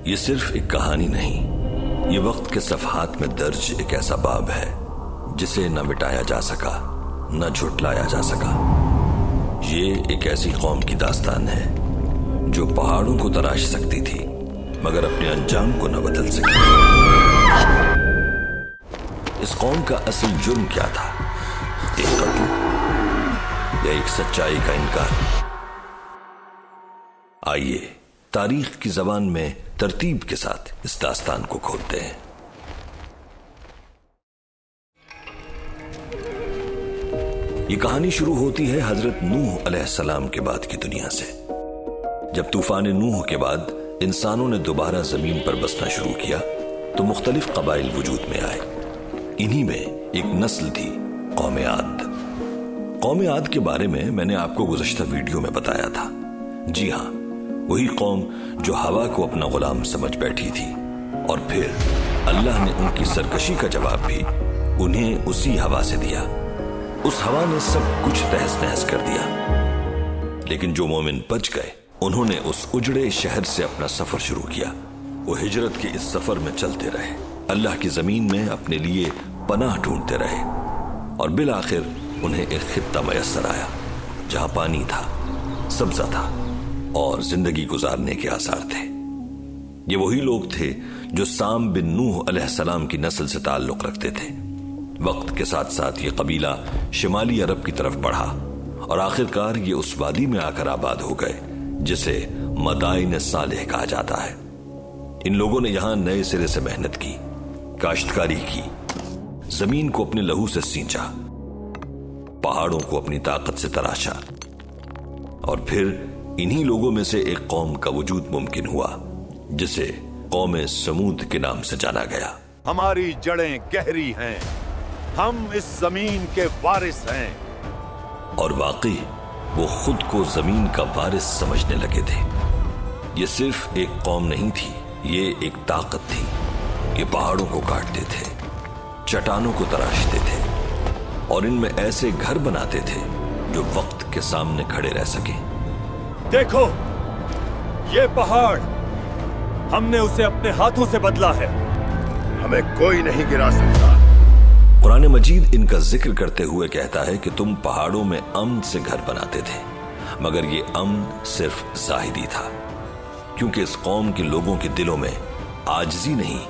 یہ صرف ایک کہانی نہیں، یہ وقت کے صفحات میں درج ایک ایسا باب ہے جسے نہ مٹایا جا سکا نہ جھٹلایا جا سکا۔ یہ ایک ایسی قوم کی داستان ہے جو پہاڑوں کو تراش سکتی تھی مگر اپنے انجام کو نہ بدل سکی۔ اس قوم کا اصل جرم کیا تھا؟ ایک قتل یا ایک سچائی کا انکار؟ آئیے تاریخ کی زبان میں ترتیب کے ساتھ اس داستان کو کھولتے ہیں۔ یہ کہانی شروع ہوتی ہے حضرت نوح علیہ السلام کے بعد کی دنیا سے۔ جب طوفان نوح کے بعد انسانوں نے دوبارہ زمین پر بسنا شروع کیا تو مختلف قبائل وجود میں آئے۔ انہی میں ایک نسل تھی قوم عاد۔ قوم عاد کے بارے میں نے آپ کو گزشتہ ویڈیو میں بتایا تھا۔ جی ہاں، وہی قوم جو ہوا کو اپنا غلام سمجھ بیٹھی تھی، اور پھر اللہ نے ان کی سرکشی کا جواب بھی انہیں اسی ہوا سے دیا۔ اس ہوا نے سب کچھ تہس نہس کر دیا، لیکن جو مومن بچ گئے انہوں نے اس اجڑے شہر سے اپنا سفر شروع کیا۔ وہ ہجرت کے اس سفر میں چلتے رہے، اللہ کی زمین میں اپنے لیے پناہ ڈھونڈتے رہے، اور بالآخر انہیں ایک خطہ میسر آیا جہاں پانی تھا، سبزہ تھا اور زندگی گزارنے کے آثار تھے۔ یہ وہی لوگ تھے جو سام بن نوح علیہ السلام کی نسل سے تعلق رکھتے تھے۔ وقت کے ساتھ ساتھ یہ قبیلہ شمالی عرب کی طرف بڑھا اور آخرکار یہ اس وادی میں آ کر آباد ہو گئے جسے مدائن صالح کہا جاتا ہے۔ ان لوگوں نے یہاں نئے سرے سے محنت کی، کاشتکاری کی، زمین کو اپنے لہو سے سینچا، پہاڑوں کو اپنی طاقت سے تراشا، اور پھر انہی لوگوں میں سے ایک قوم کا وجود ممکن ہوا جسے قوم سمود کے نام سے جانا گیا۔ ہماری جڑیں گہری ہیں، ہم اس زمین کے وارث ہیں۔ اور واقعی وہ خود کو زمین کا وارث سمجھنے لگے تھے۔ یہ صرف ایک قوم نہیں تھی، یہ ایک طاقت تھی۔ یہ پہاڑوں کو کاٹتے تھے، چٹانوں کو تراشتے تھے، اور ان میں ایسے گھر بناتے تھے جو وقت کے سامنے کھڑے رہ سکیں۔ دیکھو یہ پہاڑ، ہم نے اسے اپنے ہاتھوں سے بدلا ہے، ہمیں کوئی نہیں گرا سکتا۔ قرآن مجید ان کا ذکر کرتے ہوئے کہتا ہے کہ تم پہاڑوں میں امن سے گھر بناتے تھے، مگر یہ امن صرف ظاہری تھا، کیونکہ اس قوم کے لوگوں کے دلوں میں عاجزی نہیں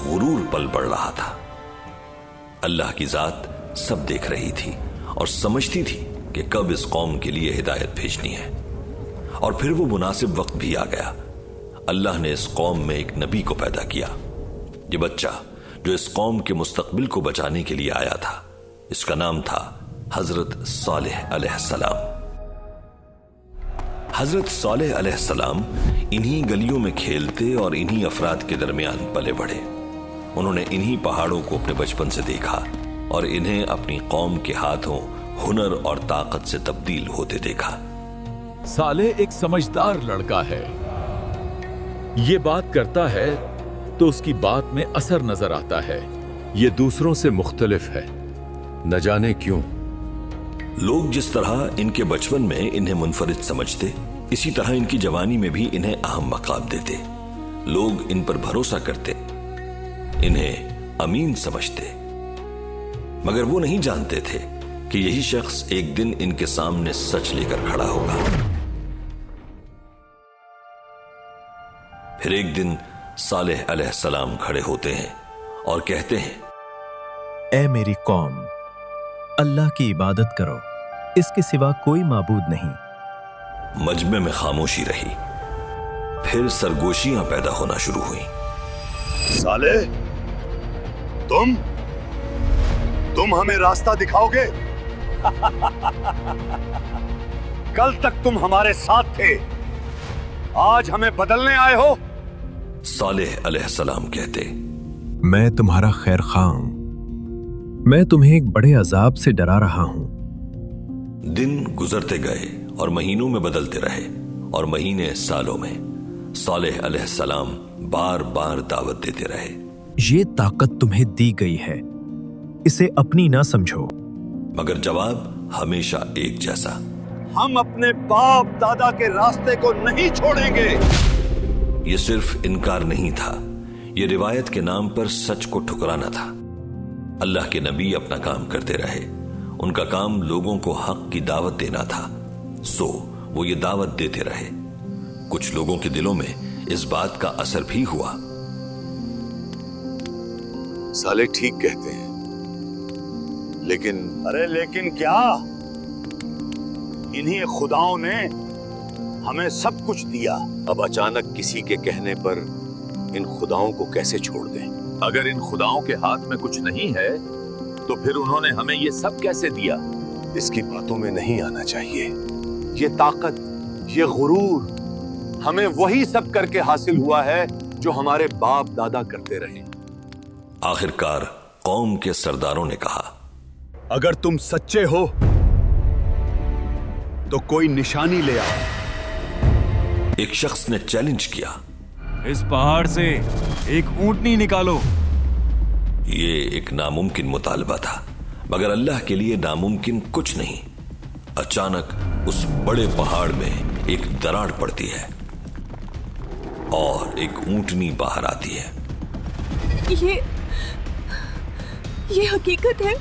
غرور پل بڑھ رہا تھا۔ اللہ کی ذات سب دیکھ رہی تھی اور سمجھتی تھی کہ کب اس قوم کے لیے ہدایت بھیجنی ہے، اور پھر وہ مناسب وقت بھی آ گیا۔ اللہ نے اس قوم میں ایک نبی کو پیدا کیا۔ یہ بچہ جو اس قوم کے مستقبل کو بچانے کے لیے آیا تھا، اس کا نام تھا حضرت صالح علیہ السلام۔ حضرت صالح علیہ السلام انہی گلیوں میں کھیلتے اور انہی افراد کے درمیان پلے بڑھے۔ انہوں نے انہی پہاڑوں کو اپنے بچپن سے دیکھا اور انہیں اپنی قوم کے ہاتھوں ہنر اور طاقت سے تبدیل ہوتے دیکھا۔ صالح ایک سمجھدار لڑکا ہے، یہ بات کرتا ہے تو اس کی بات میں اثر نظر آتا ہے، یہ دوسروں سے مختلف ہے، نہ جانے کیوں۔ لوگ جس طرح ان کے بچپن میں انہیں منفرد سمجھتے، اسی طرح ان کی جوانی میں بھی انہیں اہم مقام دیتے۔ لوگ ان پر بھروسہ کرتے، انہیں امین سمجھتے، مگر وہ نہیں جانتے تھے کہ یہی شخص ایک دن ان کے سامنے سچ لے کر کھڑا ہوگا۔ پھر ایک دن صالح علیہ السلام کھڑے ہوتے ہیں اور کہتے ہیں، اے میری قوم، اللہ کی عبادت کرو، اس کے سوا کوئی معبود نہیں۔ مجمع میں خاموشی رہی، پھر سرگوشیاں پیدا ہونا شروع ہوئیں۔ صالح، تم ہمیں راستہ دکھاؤ گے؟ کل تک تم ہمارے ساتھ تھے، آج ہمیں بدلنے آئے ہو؟ صالح علیہ السلام کہتے، میں تمہارا خیر خواہ ہوں، میں تمہیں ایک بڑے عذاب سے ڈرا رہا ہوں۔ دن گزرتے گئے اور مہینوں میں بدلتے رہے، اور مہینے سالوں میں۔ صالح علیہ السلام بار بار دعوت دیتے رہے، یہ طاقت تمہیں دی گئی ہے، اسے اپنی نہ سمجھو۔ مگر جواب ہمیشہ ایک جیسا، ہم اپنے باپ دادا کے راستے کو نہیں چھوڑیں گے۔ ये सिर्फ इनकार नहीं था, ये रिवायत के नाम पर सच को ठुकराना था। अल्लाह के नबी अपना काम करते रहे, उनका काम लोगों को हक की दावत देना था, सो वो ये दावत देते रहे। कुछ लोगों के दिलों में इस बात का असर भी हुआ। साले ठीक कहते हैं, लेकिन अरे लेकिन क्या? इन्हीं खुदाओं ने हमें सब कुछ दिया। अब अचानक किसी के कहने पर इन खुदाओं को कैसे छोड़ दें? अगर इन खुदाओं के हाथ में कुछ नहीं है तो फिर उन्होंने हमें ये सब कैसे दिया? इसकी बातों में नहीं आना चाहिए। ये ताकत, ये गुरूर हमें वही सब करके हासिल हुआ है जो हमारे बाप दादा करते रहे। आखिरकार कौम के सरदारों ने कहा, अगर तुम सच्चे हो तो कोई निशानी ले आओ। एक शख्स ने चैलेंज किया, इस पहाड़ से एक ऊंटनी निकालो। ये एक नामुमकिन मुतालबा था, मगर अल्लाह के लिए नामुमकिन कुछ नहीं। अचानक उस बड़े पहाड़ में एक दरार पड़ती है और एक ऊंटनी बाहर आती है। ये हकीकत है।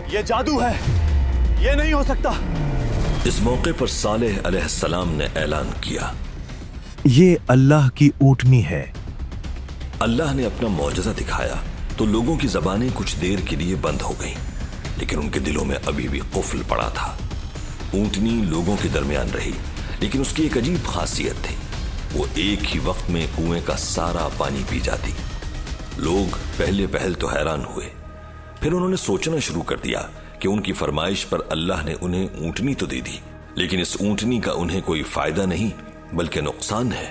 ये जादू है, ये नहीं हो सकता। इस मौके पर सालेह अलैहिस्सलाम ने ऐलान किया, ये अल्लाह की ऊँटनी है। अल्लाह ने अपना मौजज़ा दिखाया तो लोगों की ज़बानें कुछ देर के लिए बंद हो गईं, लेकिन उनके दिलों में अभी भी कुफ्ल पड़ा था। ऊंटनी लोगों के दरमियान रही, लेकिन उसकी एक अजीब खासियत थी, वो एक ही वक्त में कुएं का सारा पानी पी जाती। लोग पहल तो हैरान हुए, फिर उन्होंने सोचना शुरू कर दिया कि उनकी फरमाइश पर अल्लाह ने उन्हें ऊंटनी तो दे दी, लेकिन इस ऊंटनी का उन्हें कोई फायदा नहीं बल्कि नुकसान है,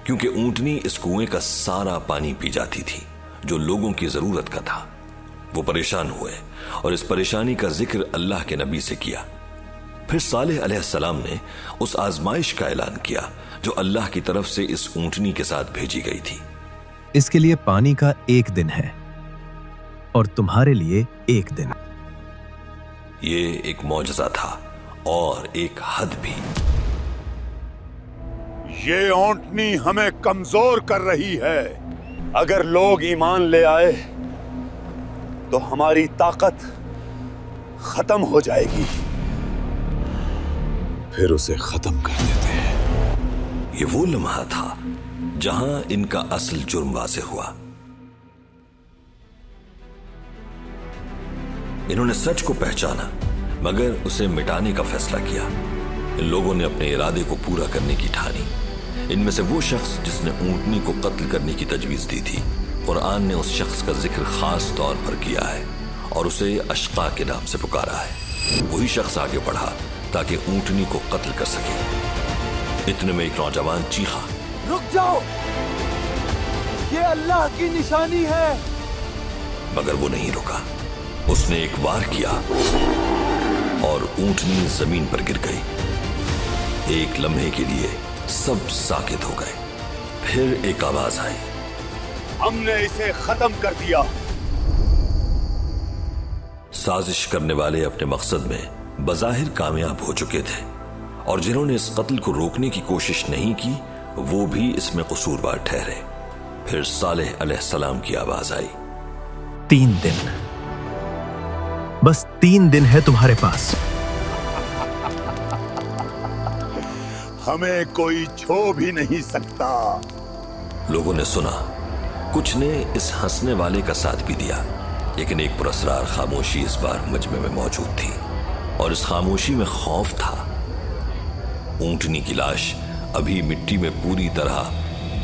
क्योंकि ऊंटनी इस कुएं का सारा पानी पी जाती थी जो लोगों की जरूरत का था। वो परेशान हुए और इस परेशानी का जिक्र अल्लाह के नबी से किया। फिर सालेह अलैहिस्सलाम ने उस आजमाइश का ऐलान किया जो अल्लाह की तरफ से इस ऊंटनी के साथ भेजी गई थी। इसके लिए पानी का एक दिन है और तुम्हारे लिए एक दिन। ये एक मौजज़ा था और एक हद भी। ये ऊंटनी हमें कमजोर कर रही है। अगर लोग ईमान ले आए तो हमारी ताकत खत्म हो जाएगी। फिर उसे खत्म कर देते हैं। ये वो लम्हा था जहां इनका असल जुर्म वाज़ेह हुआ। इन्होंने सच को पहचाना मगर उसे मिटाने का फैसला किया। इन लोगों ने अपने इरादे को पूरा करने की ठानी। इनमें से वो शख्स जिसने ऊंटनी को कत्ल करने की तजवीज दी थी, कुरान ने उस शख्स का जिक्र खास तौर पर किया है और उसे अशका के नाम से पुकारा है। वही शख्स आगे बढ़ा ताकि ऊंटनी को कत्ल कर सके। इतने में एक नौजवान चीखा, रुक जाओ, ये अल्लाह की निशानी है। मगर वो नहीं रुका। उसने एक वार किया और ऊंटनी जमीन पर गिर गई। एक लम्हे के लिए सब साकित हो गए। फिर एक आवाज आई, हमने इसे खत्म कर दिया। साजिश करने वाले अपने मकसद में बज़ाहिर कामयाब हो चुके थे और जिन्होंने इस कत्ल को रोकने की कोशिश नहीं की वो भी इसमें कसूरवार ठहरे। फिर सालेह अलैहिस्सलाम की आवाज आई, 3 दिन, बस 3 दिन है तुम्हारे पास। हमें कोई छू भी नहीं सकता। लोगों ने सुना, कुछ ने इस हंसने वाले का साथ भी दिया, लेकिन एक पुरस्रार खामोशी इस बार मजमे में मौजूद थी और इस खामोशी में खौफ था। ऊंटनी की लाश अभी मिट्टी में पूरी तरह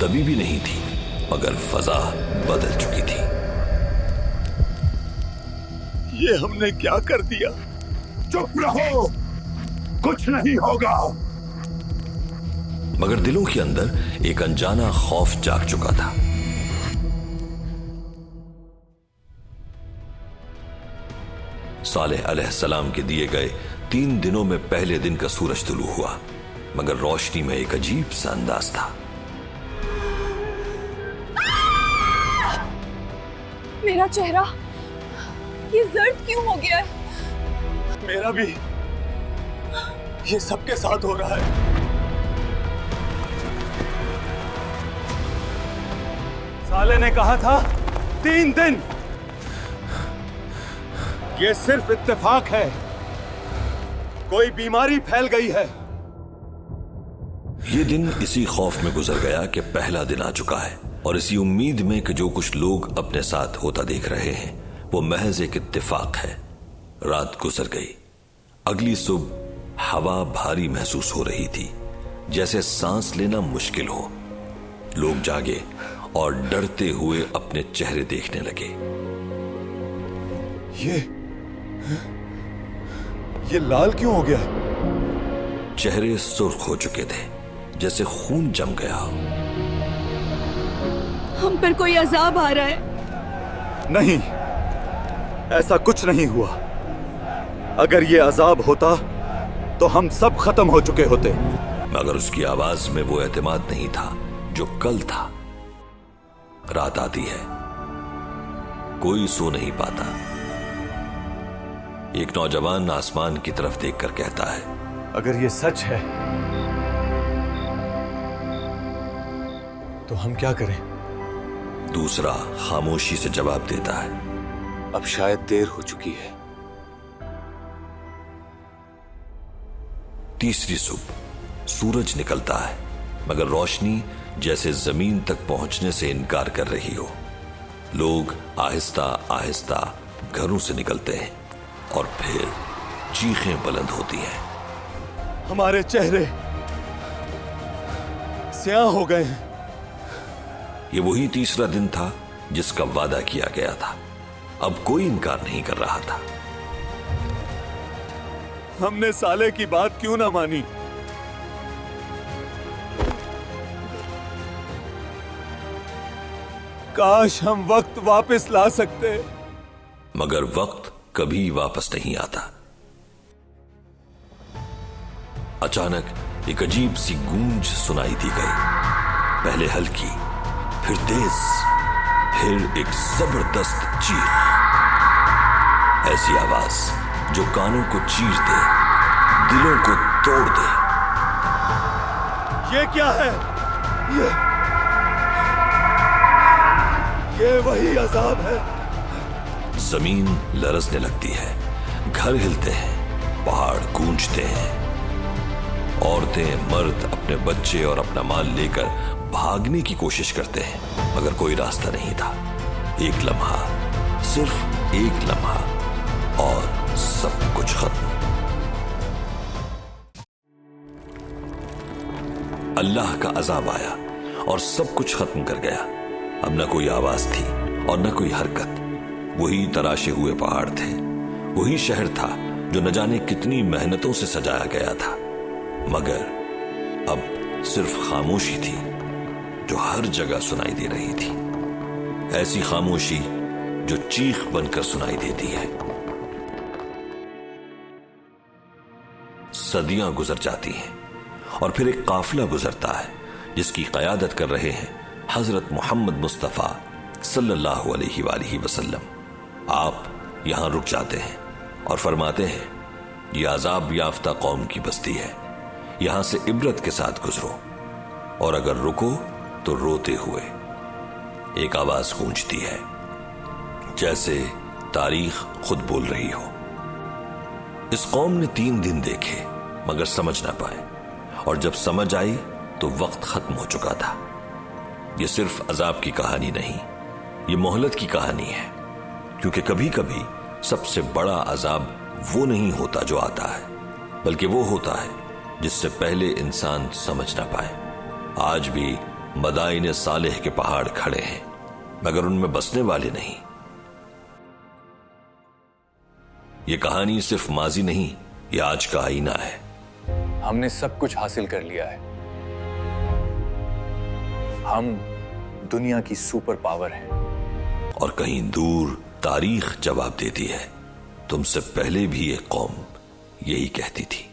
दबी भी नहीं थी, मगर फजा बदल चुकी थी। ये हमने क्या कर दिया? चुप रहो, कुछ नहीं होगा। मगर दिलों के अंदर एक अनजाना खौफ जाग चुका था। सालेह अलैहिस्सलाम के दिए गए 3 दिनों में पहले दिन का सूरज तुलू हुआ, मगर रोशनी में एक अजीब सा अंदाज था। मेरा चेहरा ये जर्द क्यों हो गया है? मेरा भी ये सबके साथ हो रहा है। मैंने कहा था 3 दिन। ये सिर्फ इत्तेफाक है, कोई बीमारी फैल गई है। ये दिन इसी खौफ में गुजर गया कि पहला दिन आ चुका है, और इसी उम्मीद में कि जो कुछ लोग अपने साथ होता देख रहे हैं वो महज एक इत्तेफाक है। रात गुजर गई। अगली सुबह हवा भारी महसूस हो रही थी, जैसे सांस लेना मुश्किल हो। लोग जागे और डरते हुए अपने चेहरे देखने लगे। ये लाल क्यों हो गया? चेहरे सुर्ख हो चुके थे, जैसे खून जम गया हो। हम पर कोई अजाब आ रहा है। नहीं, ऐसा कुछ नहीं हुआ। अगर ये अजाब होता तो हम सब खत्म हो चुके होते। मगर उसकी आवाज में वो एतमाद नहीं था जो कल था। रात आती है, कोई सो नहीं पाता। एक नौजवान आसमान की तरफ देखकर कहता है, अगर ये सच है तो हम क्या करें? दूसरा खामोशी से जवाब देता है, अब शायद देर हो चुकी है। तीसरी सुबह सूरज निकलता है, मगर रोशनी जैसे जमीन तक पहुंचने से इनकार कर रही हो। लोग आहिस्ता आहिस्ता घरों से निकलते हैं और फिर चीखें बुलंद होती हैं। हमारे चेहरे स्याह हो गए हैं। ये वही तीसरा दिन था जिसका वादा किया गया था। अब कोई इनकार नहीं कर रहा था। हमने साले की बात क्यों ना मानी? काश हम वक्त वापस ला सकते। मगर वक्त कभी वापस नहीं आता। अचानक एक अजीब सी गूंज सुनाई दी गई, पहले हल्की, फिर तेज, फिर एक जबरदस्त चीख। ऐसी आवाज जो कानों को चीर दे, दिलों को तोड़ दे। ये क्या है? ये वही अजाब है। जमीन लरजने लगती है, घर हिलते हैं, पहाड़ गूंजते हैं। औरतें, मर्द अपने बच्चे और अपना माल लेकर भागने की कोशिश करते हैं, मगर कोई रास्ता नहीं था। एक लम्हा, सिर्फ एक लम्हा, और सब कुछ खत्म। अल्लाह का अजाब आया और सब कुछ खत्म कर गया। अब न कोई आवाज थी और न कोई हरकत। वही तराशे हुए पहाड़ थे, वही शहर था जो न जाने कितनी मेहनतों से सजाया गया था, मगर अब सिर्फ खामोशी थी जो हर जगह सुनाई दे रही थी। ऐसी खामोशी जो चीख बनकर सुनाई देती है। सदियां गुजर जाती हैं और फिर एक काफिला गुजरता है जिसकी क़यादत कर रहे हैं हजरत मोहम्मद मुस्तफ़ा सल्लल्लाहु अलैहि वसल्लम। आप यहां रुक जाते हैं और फरमाते हैं, यह अजाब याफ्ता कौम की बस्ती है, यहां से इबरत के साथ गुजरो, और अगर रुको तो रोते हुए। एक आवाज गूंजती है, जैसे तारीख खुद बोल रही हो। इस कौम ने 3 दिन देखे मगर समझ ना पाए, और जब समझ आई तो वक्त खत्म हो चुका था। यह सिर्फ अजाब की कहानी नहीं, ये मोहलत की कहानी है, क्योंकि कभी कभी सबसे बड़ा अजाब वो नहीं होता जो आता है, बल्कि वो होता है जिससे पहले इंसान समझ ना पाए। आज भी मदाइन सालेह के पहाड़ खड़े हैं, मगर उनमें बसने वाले नहीं। ये कहानी सिर्फ माजी नहीं, ये आज का आईना है। हमने सब कुछ हासिल कर लिया है। हम दुनिया की सुपर पावर हैं। और कहीं दूर तारीख जवाब देती है, तुमसे पहले भी एक कौम यही कहती थी।